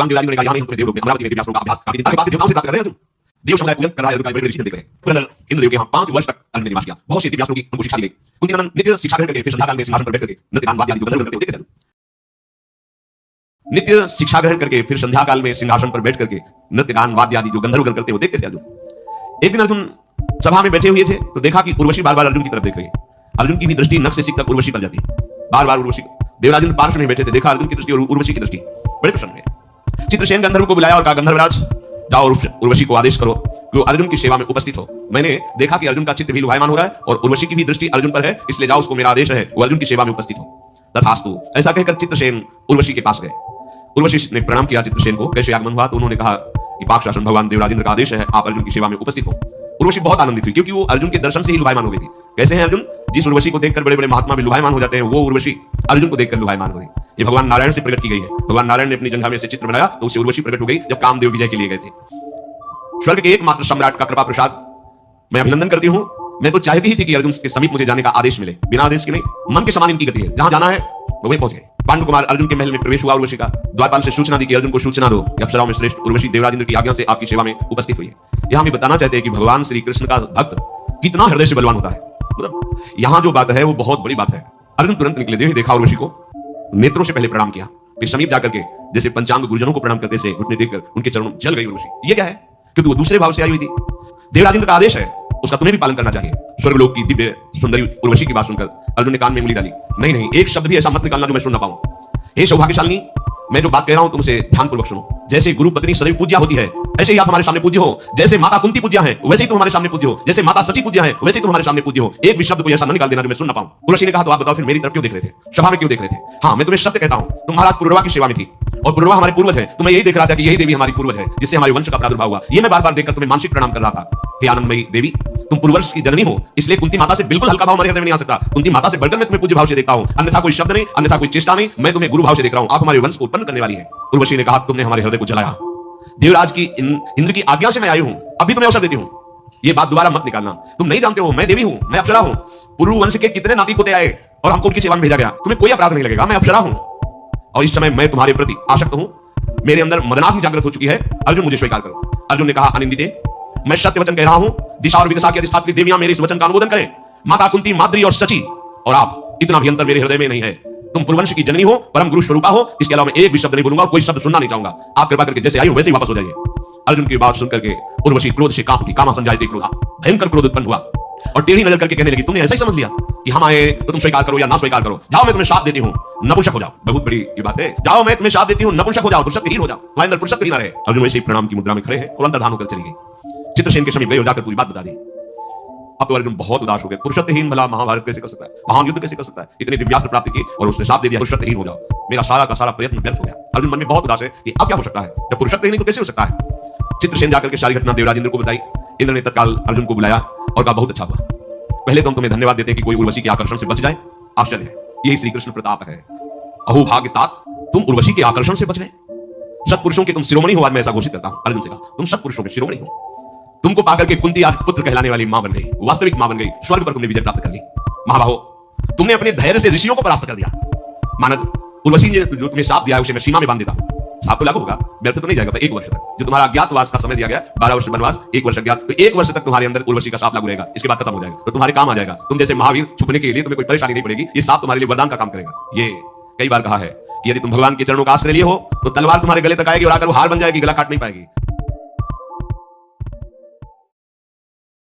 देवराजेंद्र ने कहा, यहाँ नहीं, हम तुम्हें देवलोक में अमरावती में दिव्यास्त्रों का अभ्यास काफी दिन तक देवताओं से प्राप्त कर रहे हैं अर्जुन। देव समुदाय पूजन कर रहा है अर्जुन का बड़े ऋषि देख रहे हैं। फिर इंद्रदेव के यहाँ 5 वर्ष तक अर्जुन ने निवास किया। बहुत से दिव्यास्त्रों की उनको शिक्षा दी गई। कुंती नंदन नित्य शिक्षा ग्रहण करके फिर संध्या काल में सिंहासन पर बैठ करके नृत्य गान वाद्य आदि जो गंधर्व करते देखते थे। नित्य शिक्षा ग्रहण करके फिर संध्या काल में सिंहासन पर बैठ करके नृत्य गान वाद्य आदि जो गंधर्व करते वो देखते थे अर्जुन। एक दिन अर्जुन सभा में बैठे हुए थे तो देखा कि उर्वशी बार बार अर्जुन की तरफ देख रही है। अर्जुन की भी दृष्टि नख से सिक तक उर्वशी पर जाती है। बार बार उर्वशी, देवराजेंद्र पार्श्व में बैठे थे, देखा अर्जुन की दृष्टि और उर्वशी की दृष्टि, बड़े प्रसन्न है। चित्रसेन गंधर्व को बुलाया और कहा, गंधर्वराज जाओ उर्वशी को आदेश करो कि अर्जुन की सेवा में उपस्थित हो। मैंने देखा कि अर्जुन का चित्त भी लुभायमान हो रहा है और उर्वशी की भी दृष्टि अर्जुन पर है, इसलिए जाओ, उसको मेरा आदेश है वो अर्जुन की सेवा में उपस्थित हो। तथास्तु, ऐसा कहकर चित्रसेन उर्वशी के पास गए। उर्वशी ने प्रणाम किया चित्रसेन को, कैसे आगमन हुआ, तो उन्होंने कहा कि पाकशासन भगवान देवराजेंद्र का आदेश है, आप अर्जुन की सेवा में उपस्थित हो। उर्वशी बहुत आनंदित हुई क्योंकि वो अर्जुन के दर्शन से ही लुभायमान हो गई थी। कैसे हैं अर्जुन? जिस उर्वशी को देखकर बड़े बड़े महात्मा भी लुभायमान हो जाते हैं, वो उर्वशी अर्जुन को देखकर लुभायमान हो गई। ये भगवान नारायण से प्रकट की गई है। भगवान नारायण ने अपनी जंघा में से चित्र बनाया तो उससे उर्वशी प्रकट हो गई जब कामदेव विजय के लिए गए थे। स्वर्ग के एकमात्र सम्राट का कृपा प्रसाद मैं अभिनंदन करती हूँ। मैं तो चाहती ही थी कि अर्जुन के समीप मुझे जाने का आदेश मिले, बिना आदेश के नहीं, मन के समान इनकी गति है, जहां जाना है वो वहीं पहुंच गए। पांडु कुमार अर्जुन के महल में प्रवेश हुआ उर्वशी का। द्वारपाल से सूचना दी कि अर्जुन को सूचना दो कि अप्सराओं में श्रेष्ठ उर्वशी देवराजेंद्र की आज्ञा से आपकी सेवा में उपस्थित हुई है। यहां हम बताना चाहते हैं कि भगवान श्री कृष्ण का भक्त कितना हृदय से बलवान होता है। मतलब यहां जो बात है वो बहुत बड़ी बात है। अर्जुन तुरंत निकले, देव देखा उर्वशी को, नेत्रों से पहले प्रणाम किया, फिर समीप जाकर के जैसे पंचांग गुरुजनों को प्रणाम करते से घुटने टेककर उनके चरणों में जल गई उर्वशी। ये क्या है? क्योंकि वो दूसरे भाव से आई हुई थी। देवराजेंद्र का आदेश है, उसका तुम्हें भी पालन करना चाहिए। स्वर्गलोक की दिव्य सुंदरी उर्वशी की बात सुनकर अर्जुन ने कान में उंगली डाली। नहीं नहीं, एक शब्द भी ऐसा मत निकालना जो मैं सुन ना पाऊं। हे सौभाग्यशालिनी, मैं जो बात कह रहा हूं तुमसे ध्यानपूर्वक सुनो। जैसे गुरु पत्नी सदैव पूज्या होती है, ऐसे ही आप हमारे सामने पूज्य हो। जैसे माता कुंती पूज्या है, वैसे ही तुम हमारे सामने पूज्य हो। जैसे माता सची पूज्या है, वैसे ही तुम हमारे सामने पूज्य हो। एक भी शब्द को ऐसा न निकाल देना जो मैं सुन ना पाऊं। उर्वशी ने कहा, तो आप बताओ फिर मेरी तरफ क्यों देख रहे थे, सभा में क्यों देख रहे थे? हाँ, मैं तुम्हें सत्य कहता हूं, तुम महाराज पुरुरवा की सेवा में थी और पुरुरवा हमारे पूर्वज है। तो मैं यही देख रहा था कि यही देवी हमारी पूर्वज है जिससे हमारे वंश का प्रादुर्भाव हुआ। ये मैं बार बार देखकर तुम्हें मानसिक प्रणाम कर रहा था। हे आनंदमयी देवी, तुम पूर्ववर्ष की जननी हो, इसलिए कुंती माता से बिल्कुल हल्का भाव हमारे हृदय में नहीं आ सकता। कुंती माता से बढ़कर मैं तुम्हें पूज्य भाव से देखता हूं, अन्यथा कोई शब्द नहीं, अन्यथा कोई चेष्टा नहीं। मैं तुम्हें गुरु भाव से देख रहा हूं, आप हमारे वंश को उत्पन्न करने वाली है। उर्वशी ने कहा, तुमने हमारे हृदय को जलाया। देवराज की इंद्र की आज्ञा से मैं आई हूं, अभी तुम्हें अवसर देती हूं। ये बात दोबारा मत निकालना। तुम नहीं जानते हो, मैं देवी हूं, मैं अप्सरा हूं। पूर्व वंश के कितने नाती पोते आए और हमको उनकी सेवा में भेजा गया। तुम्हें कोई अपराध नहीं लगेगा, मैं अप्सरा हूं और इस समय मैं तुम्हारे प्रति आसक्त हूं। मेरे अंदर मदनाग्नि जागृत हो चुकी है। अर्जुन, मुझे स्वीकार करो। अर्जुन ने कहा, अनिंदिते, मैं सत्य वचन कह रहा हूं। दिशा और विदिशा की अधिष्ठात्री देवियां मेरे इस वचन का अनुमोदन करें। माता कुंती, माद्री और सची और आप, इतना भी अंतर मेरे हृदय में नहीं है। तुम पूर्ववंश की जननी हो, परम गुरु स्वरूपा हो। इसके अलावा मैं एक भी शब्द नहीं बोलूंगा और कोई शब्द सुनना नहीं चाहूंगा। आप कृपा करके जैसे आई हो वैसे ही वापस हो जाइए। अर्जुन की बात सुनकर के उर्वशी क्रोध से कांपी, कामा संजायते क्रोधा, भयंकर क्रोध उत्पन्न हुआ और टेढ़ी नजर करके कहने लगी, तुमने ऐसा ही समझ लिया कि हम आए तो तुम स्वीकार करो या ना स्वीकार करो। जाओ, मैं तुम्हें शाप देती हूं, नपुंसक हो जाओ। बहुत बड़ी ये बात है। जाओ, मैं तुम्हें शाप देती हूं, नपुंसक हो जाओ, पुरुषत्वहीन हो जाओ, तुम्हारे अंदर पुरुषत्व ना रहे। अर्जुन वैसे ही प्रणाम की मुद्रा में खड़े हैं और अंतर्धान होकर चली गई। चित्रसेन के समीप गए और जाकर पूरी बात बता दी। अब तो अर्जुन बहुत उदास हो गए। पुरुषत्वहीन भला महाभारत कैसे कर सकता है, महान युद्ध कैसे कर सकता है? इतने दिव्यास्त्र प्राप्त किए और उसने शाप दे दिया, पुरुषत्वहीन हो जाओ। मेरा सारा का सारा प्रयत्न व्यर्थ हो गया। अर्जुन मन में बहुत उदास है कि अब क्या हो सकता है, जब पुरुषत्वहीन तो कैसे हो सकता है? चित्रसेन जाकर के सारी घटना देवराजेंद्र को बताई। इंद्र ने तत्काल अर्जुन को बुलाया और कहा, बहुत अच्छा हुआ। पहले तो हम तुम्हें धन्यवाद देते हैं कि कोई उर्वशी के आकर्षण से बच जाए। आश्चर्य है, यही श्री कृष्ण प्रताप है। अहो भाग्य तात, तुम उर्वशी के आकर्षण से बच गए। सत्पुरुषों के तुम शिरोमणि हो, आज मैं ऐसा घोषित करता हूं। अर्जुन से कहा, तुम सत्पुरुषों के शिरोमणि हो। तुमको पाकर के कुंती आज पुत्र कहलाने वाली मां बन गई, वास्तविक मां बन गई। स्वर्ग पर तुमने विजय प्राप्त कर ली। महाबाहो, तुमने अपने धैर्य से ऋषियों को परास्त कर दिया। मानद, उर्वशी ने जो तुम्हें शाप दिया है उसे मैं सीमा में बांध देता हूं। साप तो लागू होगा, व्यर्थ तो नहीं जाएगा। 1 वर्ष तक जो तुम्हारा अज्ञातवास का समय दिया गया, 12 वर्ष वनवास, 1 वर्ष अज्ञात, तो 1 वर्ष तक तुम्हारे अंदर उर्वशी का शाप लागू रहेगा। इसके बाद खत्म हो जाएगा तो तुम्हारे काम आ जाएगा। तुम जैसे महावीर, छुपने के लिए तुम्हें कोई परेशानी नहीं पड़ेगी। ये शाप तुम्हारे लिए वरदान का काम करेगा। ये कई बार कहा है कि यदि तुम भगवान के चरणों का आश्रय लिए हो तो तलवार तुम्हारे गले तक आएगी और आकर वो हार बन जाएगी, गला काट नहीं पाएगी।